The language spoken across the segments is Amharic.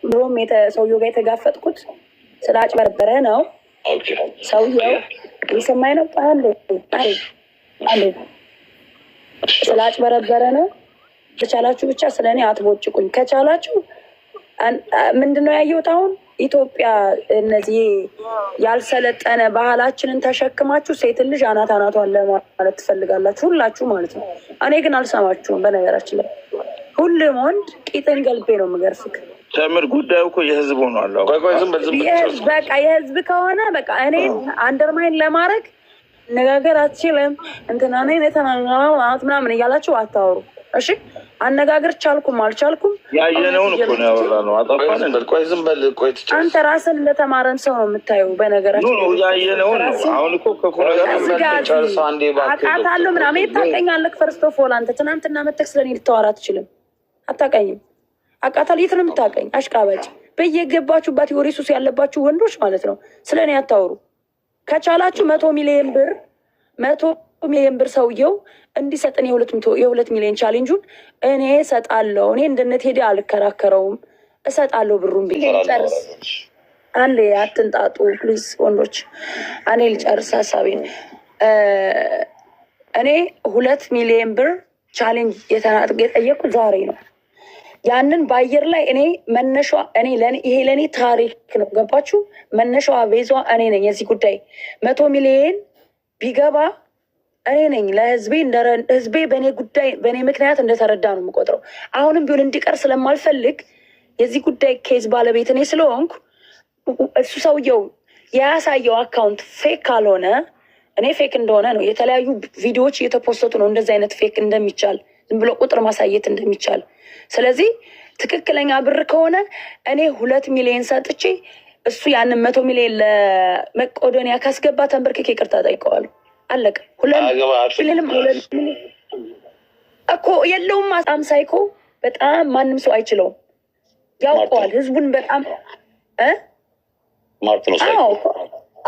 ብሎም ሰውየው ጋር የተጋፈጥኩት ስላጭበረበረ ነው። ሰውየው የሰማይ ነው ስላጭበረበረ ነው። ከቻላችሁ ብቻ ስለ እኔ አትቦጭቁኝ። ከቻላችሁ ምንድነው ያየሁት አሁን ኢትዮጵያ እነዚህ ያልሰለጠነ ባህላችንን ተሸክማችሁ ሴት ልጅ አናት አናቷን ለማለት ትፈልጋላችሁ ሁላችሁ ማለት ነው። እኔ ግን አልሰማችሁም። በነገራችን ላይ ሁሉም ወንድ ቂጥን ገልቤ ነው የምገርፍክ። ተምር ጉዳዩ እኮ የህዝብ ሆኗል። በቃ የህዝብ ከሆነ በቃ እኔ አንደርማይን ለማድረግ ነጋገር አትችልም እንትና እኔ የተናገራት ምናምን እያላችሁ አታወሩ። እሺ አነጋገር ቻልኩም አልቻልኩም ያየነውን እኮ ነው ያወራነው። አጣፋን እንደልቆይ ዝም በል ቆይ ትችል አንተ ራስን እንደተማረን ሰው ነው የምታየው። በነገራችን ነው ያየነውን ነው። አሁን እኮ ከኮረጋር ጨርሳ አንዴ አቃታለሁ ምናምን የታቀኛለህ። ፈርስት ኦፍ ኦል አንተ ትናንትና መተክ ስለኔ ልታወራ አትችልም። አታቀኝም። አቃታለሁ የት ነው የምታቀኝ? አሽቃባጭ በየገባችሁባት የወሬ ሱስ ያለባችሁ ወንዶች ማለት ነው ስለኔ አታወሩ። ከቻላችሁ 100 ሚሊዮን ብር ሰውየው እንዲሰጥን የ2 ሚሊዮን ቻሌንጁን እኔ እሰጣለሁ። እኔ እንደነት ሄደ አልከራከረውም። እሰጣለሁ ብሩን ብዬ ጨርስ። አንዴ አትንጣጡ ፕሊዝ ወንዶች። እኔ ልጨርስ ሀሳቤን። እኔ 2 ሚሊዮን ብር ቻሌንጅ የጠየቁት ዛሬ ነው። ያንን በአየር ላይ እኔ መነሻዋ ይሄ ለእኔ ታሪክ ነው። ገባችሁ? መነሻዋ ቤዟ እኔ ነኝ። የዚህ ጉዳይ 100 ሚሊዮን ቢገባ እኔ ነኝ ለህዝቤ ህዝቤ በእኔ ጉዳይ በእኔ ምክንያት እንደተረዳ ነው የምቆጥረው። አሁንም ቢሆን እንዲቀር ስለማልፈልግ የዚህ ጉዳይ ኬዝ ባለቤት እኔ ስለሆንኩ እሱ ሰውየው ያሳየው አካውንት ፌክ ካልሆነ እኔ ፌክ እንደሆነ ነው። የተለያዩ ቪዲዮዎች እየተፖሰቱ ነው እንደዚህ አይነት ፌክ እንደሚቻል ዝም ብሎ ቁጥር ማሳየት እንደሚቻል። ስለዚህ ትክክለኛ ብር ከሆነ እኔ 2 ሚሊዮን ሰጥቼ እሱ ያንን 100 ሚሊዮን ለመቄዶንያ ካስገባ ተንበርክኬ ይቅርታ ጠይቀዋለሁ። አለቀ። 2 ሚሊዮን እኮ የለውም። በጣም ሳይኮ በጣም ማንም ሰው አይችለውም። ያውቀዋል ህዝቡን በጣም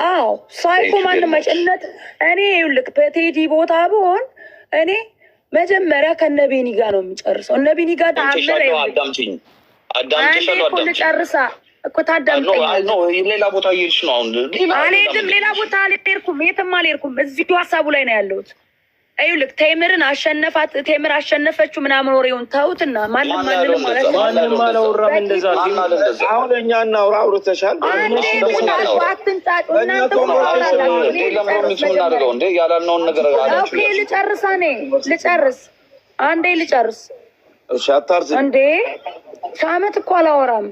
አዎ ሳይኮ ማንም አይችልነት። እኔ ይኸውልህ በቴዲ ቦታ ብሆን እኔ መጀመሪያ ከነቤኒ ጋር ነው የሚጨርሰው። እነቤኒ ጋር አዳምጪኝ ጨርሳ እኮ ታዳምጠኝ። ሌላ ቦታ እየሄድሽ ነው አሁን። አልሄድም፣ ሌላ ቦታ አልሄድኩም፣ የትም አልሄድኩም። እዚሁ ሀሳቡ ላይ ነው ያለሁት። ይኸውልህ ቴምርን አሸነፋት፣ ቴምር አሸነፈችው ምናምን ወሬውን ተውትና ማንም አላወራም እንደዛ። አሁን እኛ እናውራ። አውርተሻል። አትንጣጡ እናንተ። ያላልነውን ነገር ልጨርስ፣ እኔ ልጨርስ፣ አንዴ ልጨርስ። እሺ አታርዝ እንዴ። ሺህ ዓመት እኮ አላወራም።